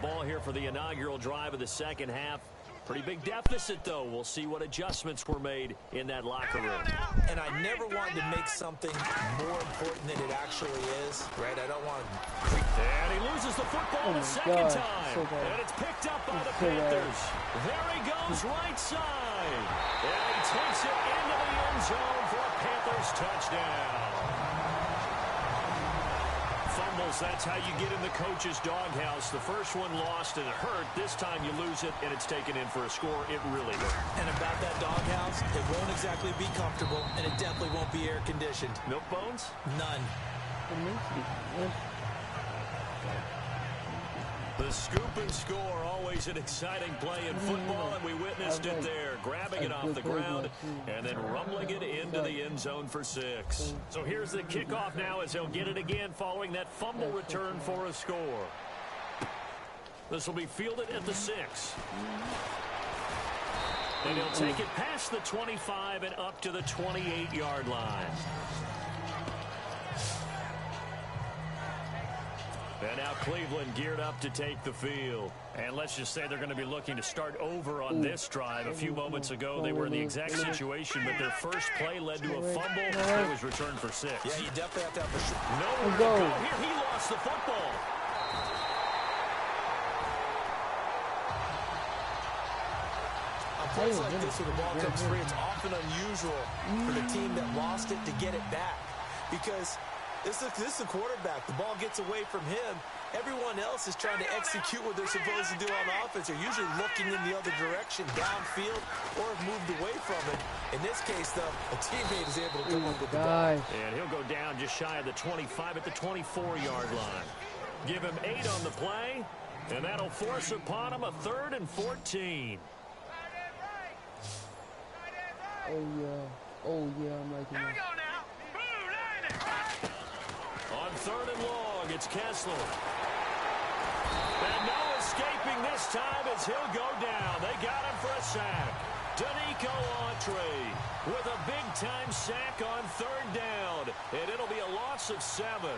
ball here for the inaugural drive of the second half. Pretty big deficit, though. We'll see what adjustments were made in that locker room. And I never wanted to make something more important than it actually is, right? I don't want to... And he loses the football the second time. And it's picked up by the Panthers. There he goes, right side. And he takes it into the end zone for a Panthers touchdown. Fumbles, that's how you get in the coach's doghouse. The first one lost and it hurt. This time you lose it and it's taken in for a score. It really hurt. And about that doghouse, it won't exactly be comfortable, and it definitely won't be air-conditioned. Milk bones? None. The scoop and score, always an exciting play in football, and we witnessed it there, grabbing it off the ground and then rumbling it into the end zone for 6. So here's the kickoff now as he'll get it again following that fumble return for a score. This will be fielded at the 6. And he'll take it past the 25 and up to the 28-yard line. And now Cleveland geared up to take the field. And let's just say they're going to be looking to start over on this drive. A few moments ago, they were in the exact situation, but their first play led to a fumble. It was returned for 6. Yeah, you definitely have to have a... Nowhere to go here. He lost the football. On plays like this where the ball comes free, it's often unusual for the team that lost it to get it back. Because... This is a quarterback. The ball gets away from him. Everyone else is trying to execute what they're supposed to do on offense. They're usually looking in the other direction, downfield, or have moved away from it. In this case, though, a teammate is able to come up with the ball. And he'll go down just shy of the 25 at the 24-yard line. Give him 8 on the play, and that'll force upon him a 3rd and 14. Oh, yeah, I'm liking that. On 3rd and long, it's Kessler. And no escaping this time as he'll go down. They got him for a sack. Danico Autry with a big-time sack on 3rd down. And it'll be a loss of 7.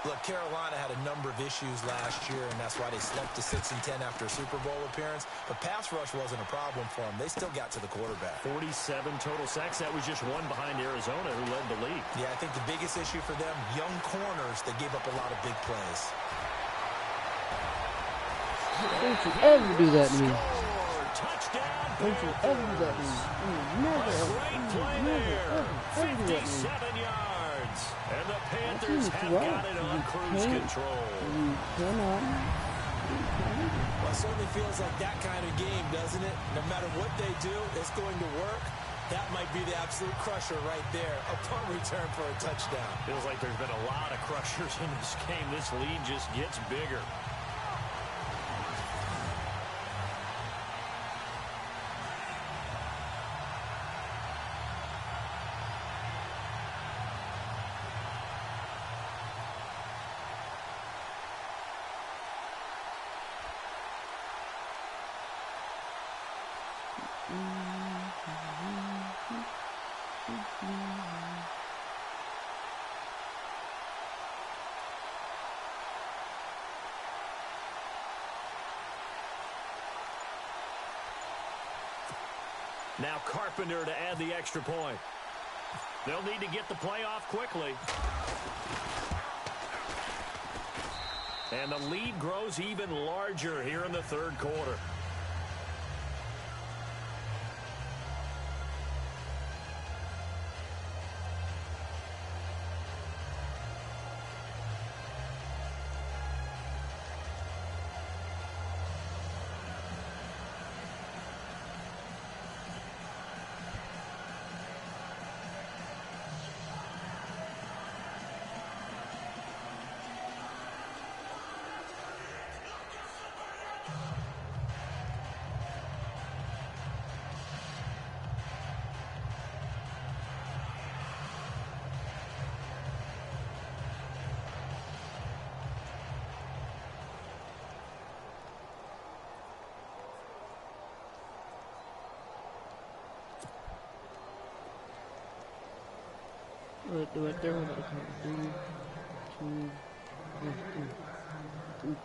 Look, Carolina had a number of issues last year, and that's why they slumped to 6-10 after a Super Bowl appearance. But pass rush wasn't a problem for them. They still got to the quarterback. 47 total sacks. That was just one behind Arizona, who led the league. Yeah, I think the biggest issue for them, young corners, they gave up a lot of big plays. Don't you ever do that to me. Touchdown. Don't you ever do that to me. Never, Great play there. 57 yards. And the Panthers have got it on cruise control. Well, it certainly feels like that kind of game, doesn't it? No matter what they do, it's going to work. That might be the absolute crusher right there. A punt return for a touchdown. Feels like there's been a lot of crushers in this game. This lead just gets bigger. Now Carpenter to add the extra point. They'll need to get the play off quickly. And the lead grows even larger here in the 3rd quarter. Right there. 3, 2, 1.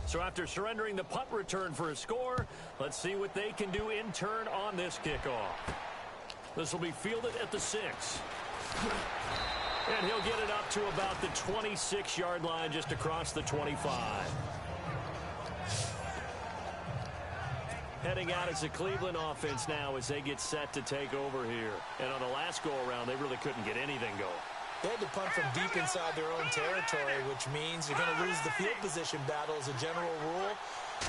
So after surrendering the punt return for a score, let's see what they can do in turn on this kickoff. This will be fielded at the 6. And he'll get it up to about the 26-yard line, just across the 25. Heading out as the Cleveland offense now as they get set to take over here. And on the last go-around, they really couldn't get anything going. They had to punt from deep inside their own territory, which means you're going to lose the field position battle as a general rule.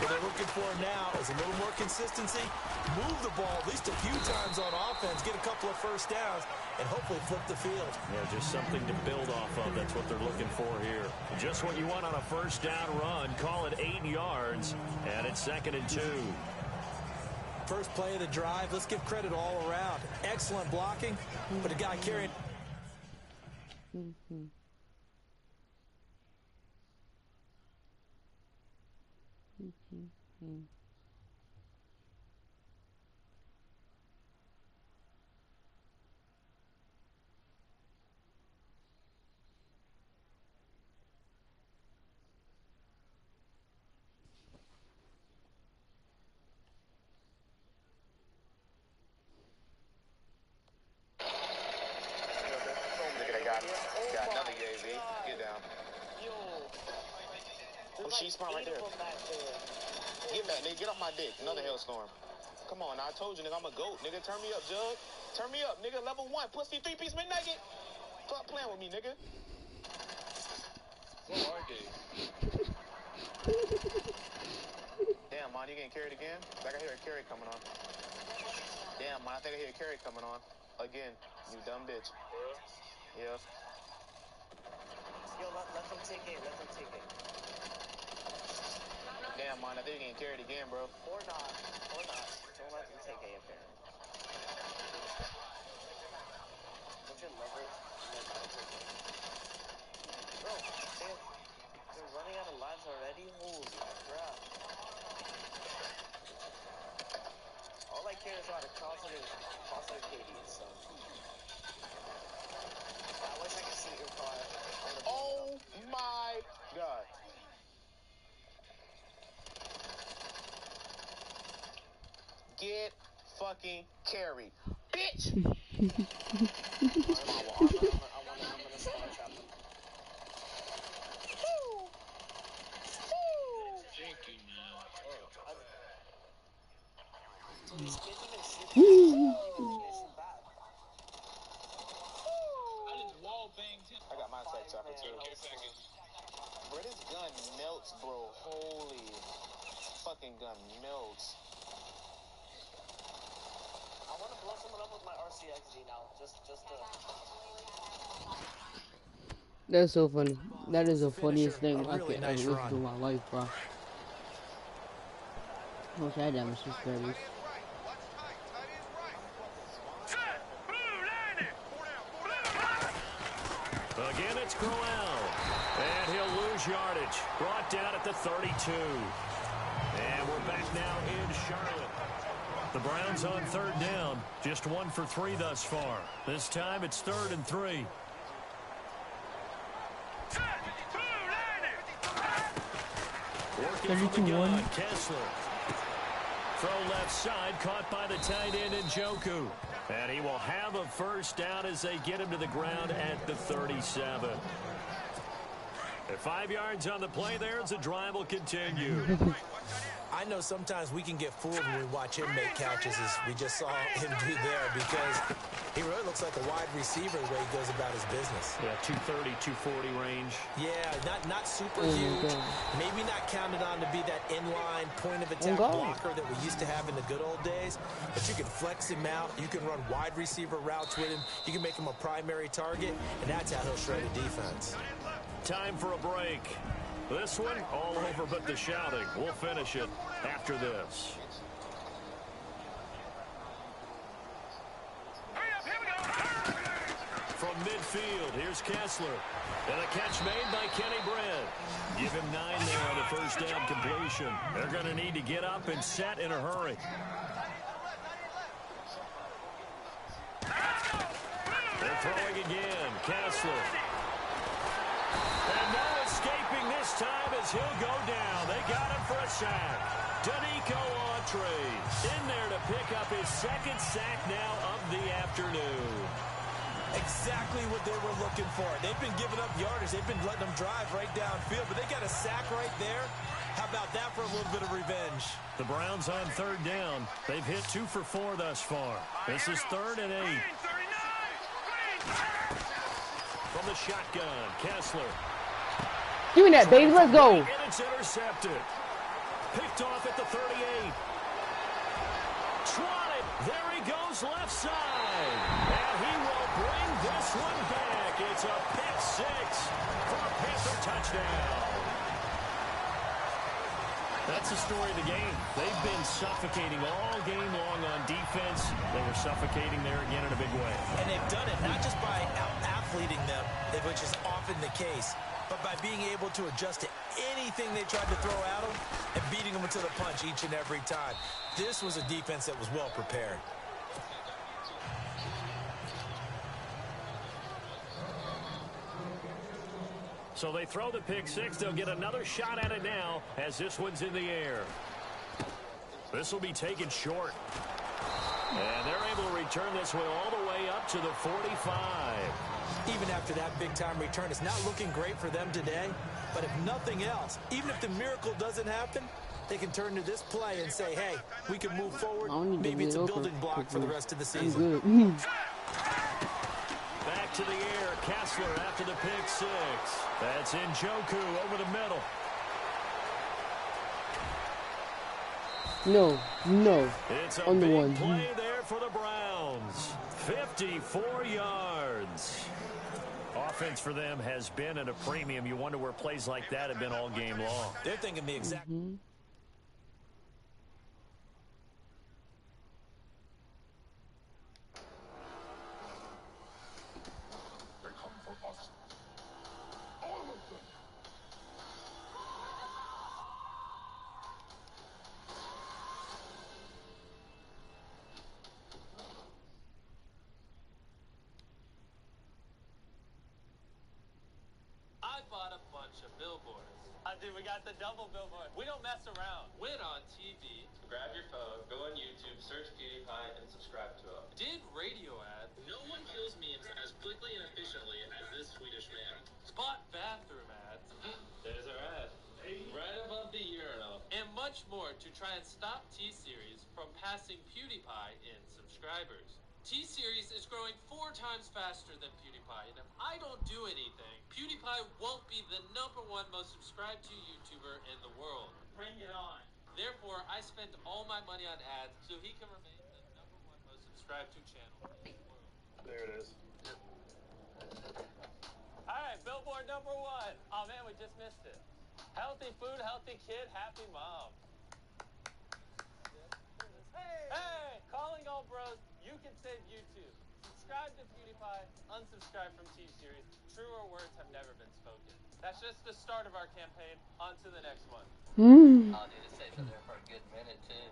What they're looking for now is a little more consistency, move the ball at least a few times on offense, get a couple of first downs, and hopefully flip the field. Yeah, just something to build off of. That's what they're looking for here. Just what you want on a first down run. Call it 8 yards, and it's 2nd and 2. First play of the drive, let's give credit all around. Excellent blocking, but a guy carrying... She's smart right there. Give that, nigga. Get off my dick. Another hailstorm. Come on, I told you, nigga, I'm a goat, nigga. Turn me up, Jug. Turn me up, nigga. Level 1. Pussy 3-piece McNugget. Stop playing with me, nigga. What are they? Damn, man, you getting carried again? Like I hear a carry coming on. Damn, man, I think I hear a carry coming on. Again, you dumb bitch. Yeah. Yo, let them take it. Let them take it. Damn, man, I think you're getting carried again, bro. Or not. Or not. Don't let them take it, apparently. Don't you love it? Bro, they're running out of lives already? Holy crap. All I care is about a positive KD, so. I wish I could see your car. Oh my God. Get fucking carried. Bitch! I'm gonna start trapping. These kids even shoot. They shoot back. I got my tech chopper too. Bro, this gun melts, bro. Holy fucking gun melts. I want to blow someone up with my RCXD now. Just to... That's so funny. That is the funniest thing I could ever listen to in my life, bro. I wish I had that much subscribers. Again, it's Crowell. And he'll lose yardage. Brought down at the 32. And we're back now in Charlotte. The Browns on 3rd down. Just 1 for 3 thus far. This time it's 3rd and 3. Working from the gun, Kessler. Throw left side, caught by the tight end Njoku. And he will have a first down as they get him to the ground at the 37. At 5 yards on the play there as the drive will continue. I know sometimes we can get fooled when we watch him make catches, as we just saw him do there, because he really looks like a wide receiver the way he goes about his business. Yeah, 230, 240 range. Yeah, not super huge. Maybe not counted on to be that inline point-of-attack blocker that we used to have in the good old days, but you can flex him out. You can run wide receiver routes with him. You can make him a primary target, and that's how he'll shred a defense. Time for a break. This one, all over but the shouting. We'll finish it after this. From midfield, here's Kessler. And a catch made by Kenny Brent. Give him 9 there on the first down completion. They're going to need to get up and set in a hurry. They're throwing again. Kessler. And no escaping this time as he'll go down. They got him for a sack. Danico Autry in there to pick up his second sack now of the afternoon. Exactly what they were looking for. They've been giving up yardage. They've been letting them drive right downfield, but they got a sack right there. How about that for a little bit of revenge? The Browns on third down. They've hit 2 for 4 thus far. This is 3rd and 8. From the shotgun, Kessler. Give me that, baby. Let's go. And it's intercepted. Picked off at the 38. Trotted. There he goes left side. And he will bring this one back. It's a pick 6 for a Panther touchdown. That's the story of the game. They've been suffocating all game long on defense. They were suffocating there again in a big way. And they've done it not just by out-athleting them, which is often the case, but by being able to adjust to anything they tried to throw at them and beating them to the punch each and every time. This was a defense that was well prepared. So they throw the pick 6. They'll get another shot at it now as this one's in the air. This will be taken short. And they're able to return this one all the way up to the 45. Even after that big-time return, it's not looking great for them today. But if nothing else, even if the miracle doesn't happen, they can turn to this play and say, hey, we can move forward. Maybe it's a building block for the rest of the season. Back to the air. Kessler after the pick 6. That's Njoku over the middle. No. It's a on the big one. Play there for the Browns. 54 yards. Offense for them has been at a premium. You wonder where plays like that have been all game long. They're thinking the exact... Dude, we got the double billboard. We don't mess around. Win on TV. Grab your phone, go on YouTube, search PewDiePie, and subscribe to him. Did radio ads. No one kills memes as quickly and efficiently as this Swedish man. Spot bathroom ads. There's our ad. Right above the urinal. And much more to try and stop T-Series from passing PewDiePie in subscribers. T-Series is growing 4 times faster than PewDiePie, and if I don't do anything, PewDiePie won't be the #1 most subscribed to YouTuber in the world. Bring it on. Therefore, I spent all my money on ads so he can remain the #1 most subscribed to channel in the world. There it is. All right, billboard #1. Oh man, we just missed it. Healthy food, healthy kid, happy mom. Hey, calling all bros. You can save YouTube. Subscribe to PewDiePie, unsubscribe from T-Series. Truer words have never been spoken. That's just the start of our campaign. On to the next one. Oh, dude, it stays up there for a good minute, too.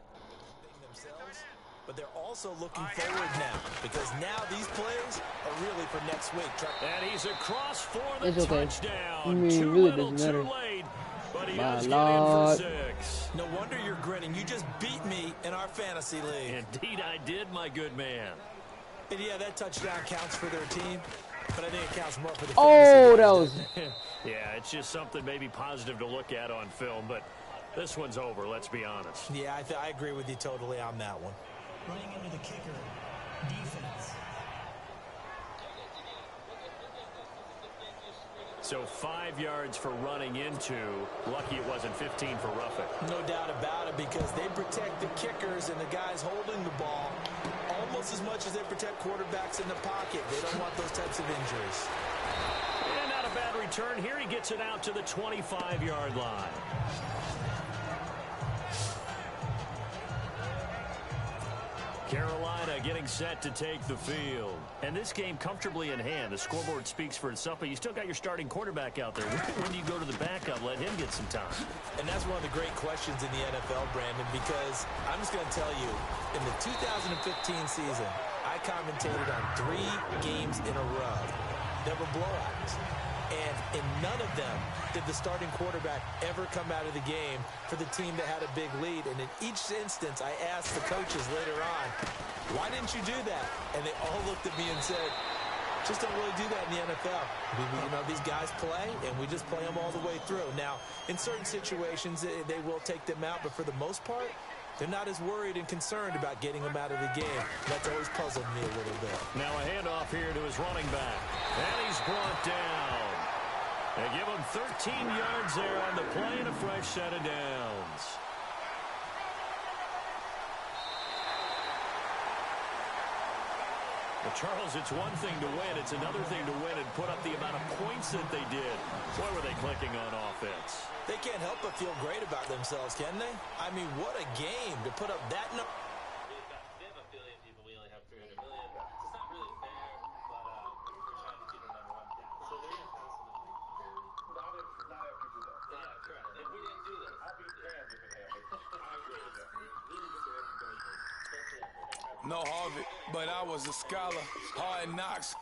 Themselves, but they're also looking forward now, because now these plays are really for next week. And he's across for the It's okay. touchdown. I mean, it Too really little, doesn't too matter. late. But he My does get in Lord. for 6. No wonder you're grinning. You just beat me in our fantasy league. Indeed I did, my good man. And yeah, that touchdown counts for their team, but I think it counts more for the Oh, fantasy that guys, was doesn't it? Yeah, it's just something maybe positive to look at on film, but this one's over, let's be honest. Yeah, I agree with you totally on that one. Running into the kicker, defense. So 5 yards for running into. Lucky it wasn't 15 for roughing. No doubt about it, because they protect the kickers and the guys holding the ball almost as much as they protect quarterbacks in the pocket. They don't want those types of injuries. And not a bad return here. He gets it out to the 25-yard line. Carolina getting set to take the field. And this game comfortably in hand. The scoreboard speaks for itself, but you still got your starting quarterback out there. When do you go to the backup, let him get some time? And that's one of the great questions in the NFL, Brandon, because I'm just going to tell you, in the 2015 season, I commentated on 3 games in a row that were blowouts. And in none of them did the starting quarterback ever come out of the game for the team that had a big lead. And in each instance, I asked the coaches later on, why didn't you do that? And they all looked at me and said, just don't really do that in the NFL. You know, these guys play, and we just play them all the way through. Now, in certain situations, they will take them out, but for the most part, they're not as worried and concerned about getting them out of the game. That's always puzzled me a little bit. Now a handoff here to his running back. And he's brought down. They give him 13 yards there on the play and a fresh set of downs. Well, Charles, it's one thing to win. It's another thing to win and put up the amount of points that they did. Boy, were they clicking on offense. They can't help but feel great about themselves, can they? I mean, what a game to put up that number. We have a billion people. We only have 300 million. So it's not really fair, but we're trying to keep the number one down. So they're going to pass on the not if you do that. Yeah, correct. If we didn't do this, I'll be damned if it happened. I agree with that. Really good everybody. No Harvard, but I was a scholar. Hard knocks.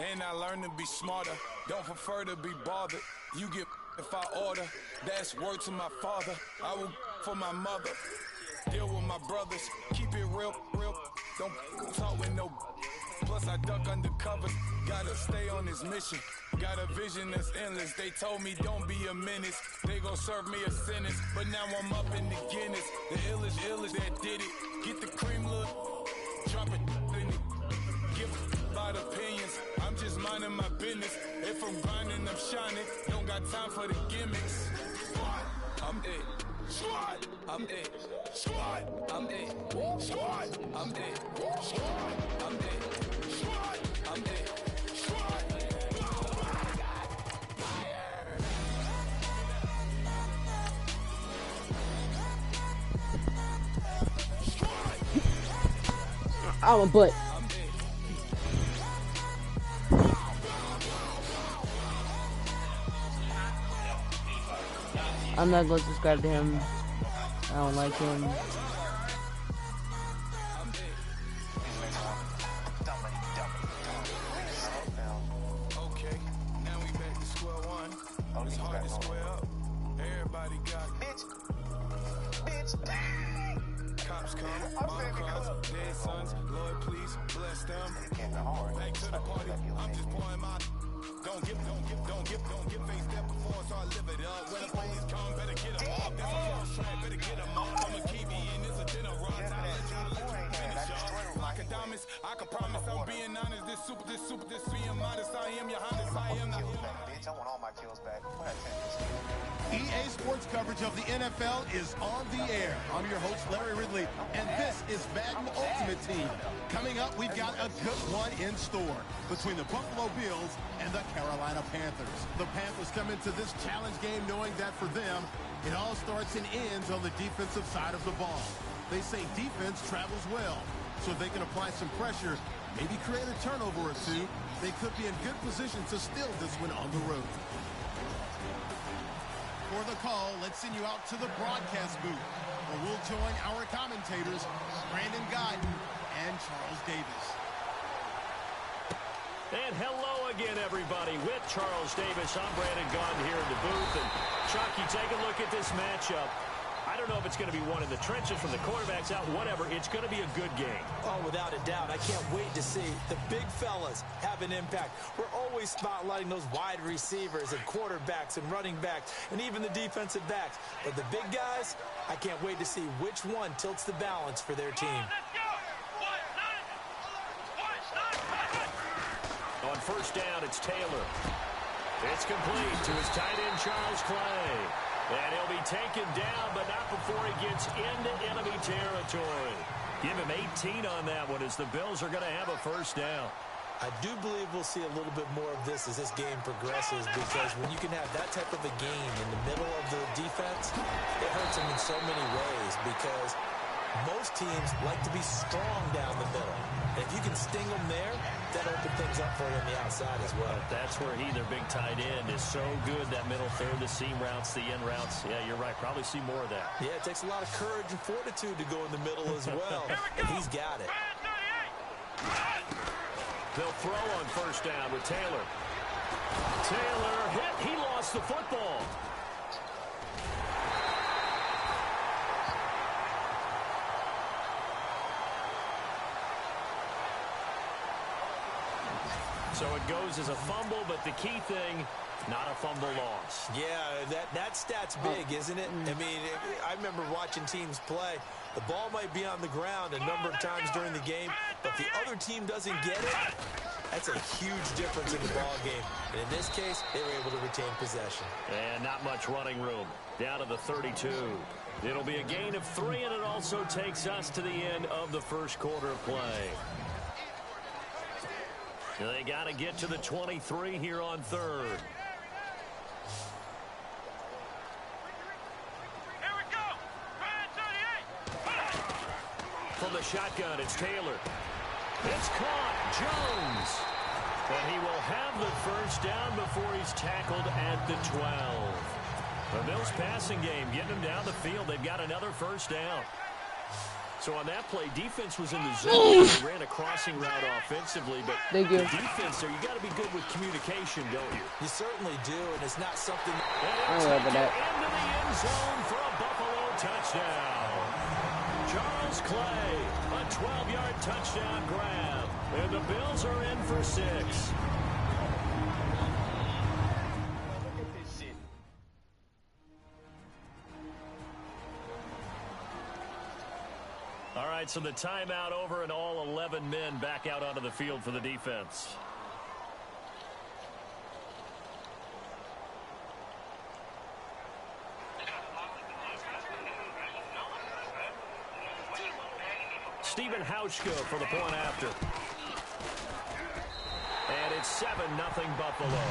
And I learned to be smarter. Don't prefer to be bothered. You get if I order. That's word to my father. I will for my mother. Deal with my brothers. Keep it real. Don't talk with no. Plus I duck undercover. Gotta stay on this mission. Got a vision that's endless. They told me don't be a menace. They gon' serve me a sentence. But now I'm up in the Guinness. The illest that did it. Get the cream look. Drop it in it. Give about opinions. I'm just minding my business. If I'm grinding, I'm shining. Don't got time for the gimmicks. I'm it. Squad, I'm it. Squad, I'm it. Squad, I'm it. Squad, I'm it. Squad, I'm it. Squad. I'm a butt. I'm not going to subscribe to him. I don't like him. Okay, now we back to square one. It's hard to square up. Everybody got bitch. Cops come, mom cries, dead sons. Lord, please bless them. Back to the party. I'm just pouring my. Don't get face step before so I live it up. When the police come, better get them off. That's a false track, better get them off. I'ma keep me in this a dinner run. Finish up. Like a diamond, I can promise I'm being honest. This being modest. I am your highness. I am not. Bitch, I want all my kills back. EA Sports coverage of the NFL is on the air. I'm your host, Larry Ridley, and this is Madden Ultimate Team. Coming up, we've got a good one in store between the Buffalo Bills and the Carolina Panthers. The Panthers come into this challenge game knowing that for them, it all starts and ends on the defensive side of the ball. They say defense travels well, so if they can apply some pressure, maybe create a turnover or two, they could be in good position to steal this one on the road. For the call, let's send you out to the broadcast booth, where we'll join our commentators, Brandon Guyton and Charles Davis. And hello again, everybody, with Charles Davis. I'm Brandon Guyton here in the booth. And Chuck, you take a look at this matchup. I don't know if it's going to be one in the trenches from the quarterbacks out, whatever. It's going to be a good game. Oh, without a doubt. I can't wait to see the big fellas have an impact. We're always spotlighting those wide receivers and quarterbacks and running backs and even the defensive backs. But the big guys, I can't wait to see which one tilts the balance for their team. On first down, it's Taylor. It's complete to his tight end, Charles Clay. And he'll be taken down, but not before he gets into enemy territory. Give him 18 on that one as the Bills are going to have a first down. I do believe we'll see a little bit more of this as this game progresses, because when you can have that type of a game in the middle of the defense, it hurts them in so many ways, because most teams like to be strong down the middle. And if you can sting them there, that opens things up for you on the outside as well. That's where their big tight end, is so good, that middle third, the seam routes, the end routes. Yeah, you're right. Probably see more of that. Yeah, it takes a lot of courage and fortitude to go in the middle as well. And he's got it. They'll throw on first down with Taylor. Taylor hit. He lost the football. So it goes as a fumble, but the key thing, not a fumble loss. Yeah, that stat's big, isn't it? I mean, I remember watching teams play. The ball might be on the ground a number of times during the game, but the other team doesn't get it. That's a huge difference in the ball game. And in this case, they were able to retain possession. And not much running room. Down to the 32. It'll be a gain of 3, and it also takes us to the end of the first quarter of play. They got to get to the 23 here on third. Here we go. From the shotgun, it's Taylor. It's caught. Jones. And he will have the first down before he's tackled at the 12. The Bills passing game getting them down the field. They've got another first down. So on that play, defense was in the zone. They ran a crossing route offensively, but the defense there, you got to be good with communication, don't you? You certainly do, and it's not something. And into the end zone for a Buffalo touchdown. Charles Clay, a 12-yard touchdown grab, and the Bills are in for 6. All right, so the timeout over and all 11 men back out onto the field for the defense. Stephen Hauschka for the point after. And it's 7-0 Buffalo.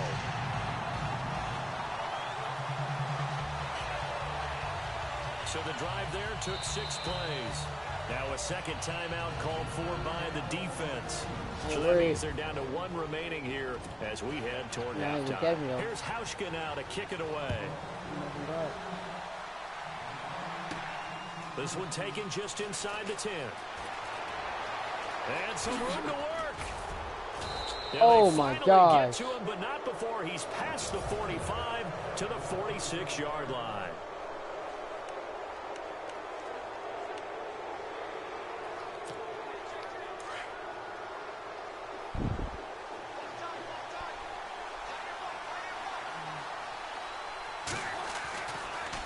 So the drive there took 6 plays. Now a second timeout called for by the defense. So that means they're down to 1 remaining here as we head toward halftime. Here's Hauschka now to kick it away. This one taken just inside the 10. And some room to work. Oh my gosh. Get to him, but not before he's past the 45 to the 46-yard line.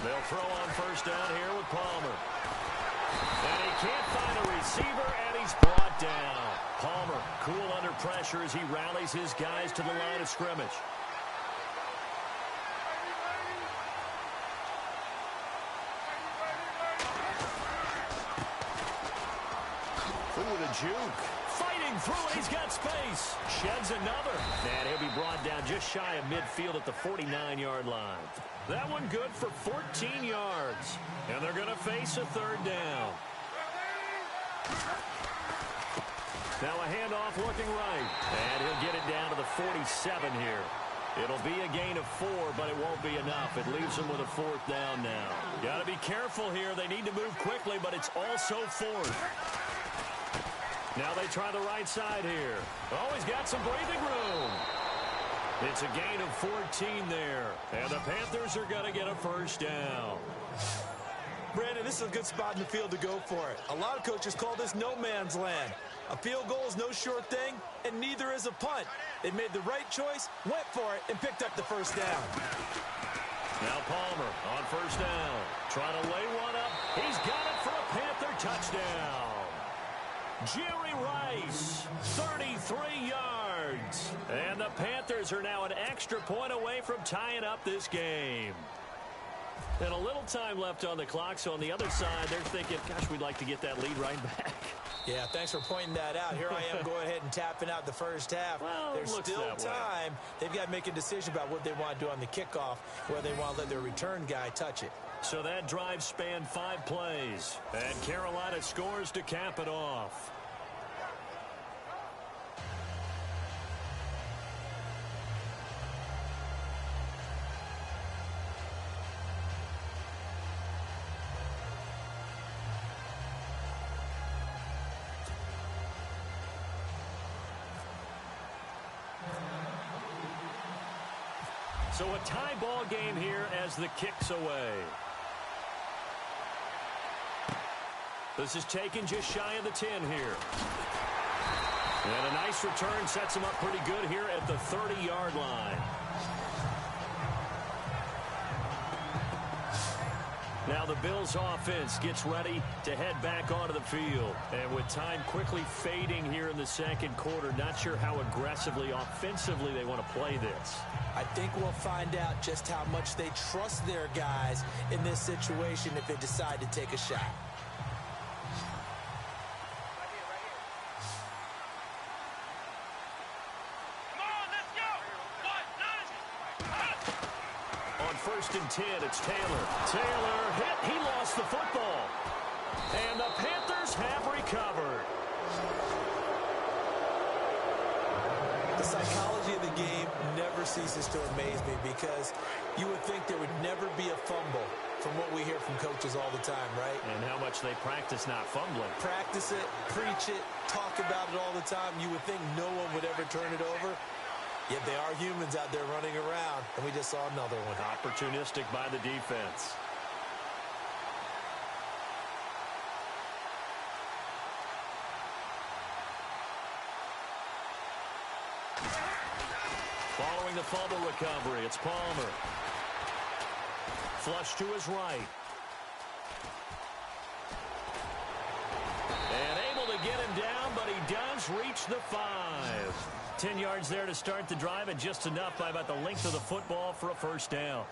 They'll throw on first down here with Palmer. And he can't find a receiver, and he's brought down. Palmer, cool under pressure as he rallies his guys to the line of scrimmage. Ooh, the juke. Fighting through it, he's got space. Sheds another. And he'll be brought down just shy of midfield at the 49-yard line. That one good for 14 yards. And they're going to face a third down. Now a handoff looking right. And he'll get it down to the 47 here. It'll be a gain of 4, but it won't be enough. It leaves them with a 4th down now. Got to be careful here. They need to move quickly, but it's also 4th. Now they try the right side here. Oh, he's got some breathing room. It's a gain of 14 there. And the Panthers are going to get a first down. Brandon, this is a good spot in the field to go for it. A lot of coaches call this no man's land. A field goal is no sure thing, and neither is a punt. They made the right choice, went for it, and picked up the first down. Now Palmer on first down. Trying to lay one up. He's got it for a Panther touchdown. Jerry Rice, 33 yards. And the Panthers are now an extra point away from tying up this game. And a little time left on the clock, so on the other side, they're thinking, gosh, we'd like to get that lead right back. Yeah, thanks for pointing that out. Here I am going ahead and tapping out the first half. Well, there's still time. They've got to make a decision about what they want to do on the kickoff, whether they want to let their return guy touch it. So that drive spanned 5 plays, and Carolina scores to cap it off. So a tie ball game here as the kick's away. This is taken just shy of the 10 here. And a nice return sets him up pretty good here at the 30-yard line. Now the Bills offense gets ready to head back onto the field. And with time quickly fading here in the second quarter, not sure how aggressively, offensively they want to play this. I think we'll find out just how much they trust their guys in this situation if they decide to take a shot. On 1st and 10, it's Taylor. Taylor hit. He lost the football. And the Panthers have recovered. The psychology of the game never ceases to amaze me because you would think there would never be a fumble from what we hear from coaches all the time, right? And how much they practice not fumbling. Practice it, preach it, talk about it all the time. You would think no one would ever turn it over. Yet they are humans out there running around, and we just saw another one. Opportunistic by the defense. Following the fumble recovery, it's Palmer. Flush to his right. And able to get him down, but he does reach the 5. 10 yards there to start the drive, and just enough by about the length of the football for a first down.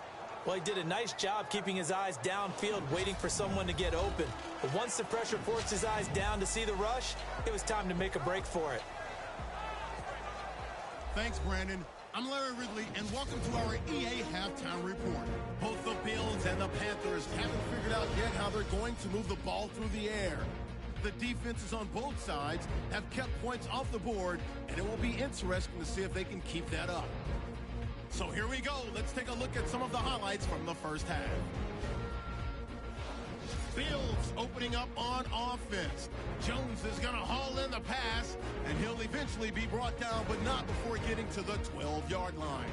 Well, he did a nice job keeping his eyes downfield, waiting for someone to get open. But once the pressure forced his eyes down to see the rush, it was time to make a break for it. Thanks, Brandon. I'm Larry Ridley, and welcome to our EA Halftime Report. Both the Bills and the Panthers haven't figured out yet how they're going to move the ball through the air. The defenses on both sides have kept points off the board, and it will be interesting to see if they can keep that up. So here we go. Let's take a look at some of the highlights from the first half. Bills opening up on offense. Jones is going to haul in the pass, and he'll eventually be brought down, but not before getting to the 12-yard line.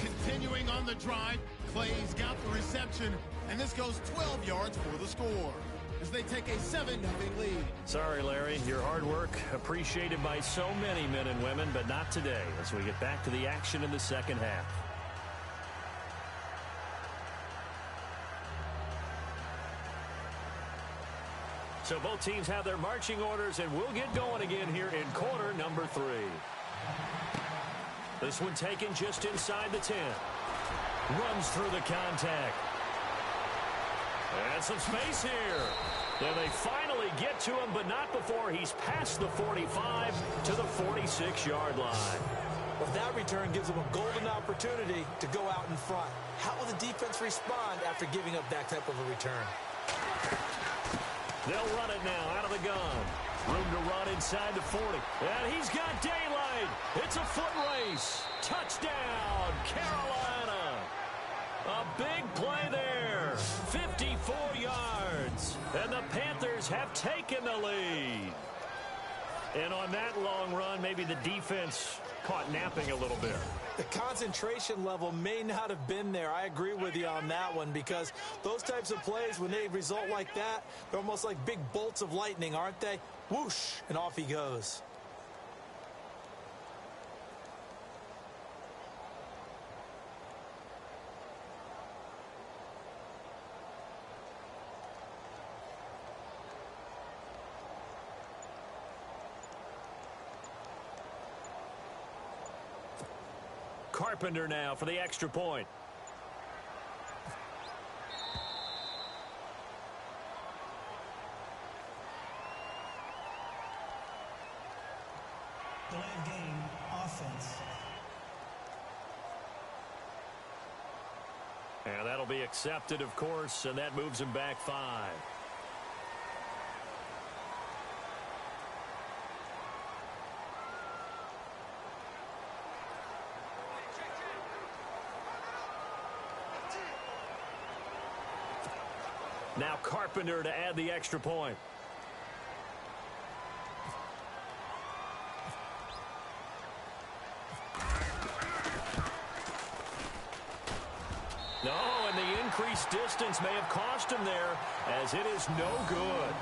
Continuing on the drive, Clay's got the reception, and this goes 12 yards for the score as they take a 7-0 lead. Sorry, Larry. Your hard work appreciated by so many men and women, but not today as we get back to the action in the second half. So both teams have their marching orders, and we'll get going again here in quarter number 3. This one taken just inside the 10. Runs through the contact. And some space here. Then they finally get to him, but not before he's past the 45 to the 46-yard line. Well, that return gives them a golden opportunity to go out in front. How will the defense respond after giving up that type of a return? They'll run it now out of the gun. Room to run inside the 40. And he's got daylight. It's a foot race. Touchdown, Carolina. A big play there. 54 yards. And the Panthers have taken the lead. And on that long run, maybe the defense caught napping a little bit. The concentration level may not have been there. I agree with you on that one, because those types of plays, when they result like that, they're almost like big bolts of lightning, aren't they? Whoosh, and off he goes. Carpenter now for the extra point. Delay of game, offense. And that'll be accepted, of course, and that moves him back 5. Now Carpenter to add the extra point. No, and the increased distance may have cost him there, as it is no good.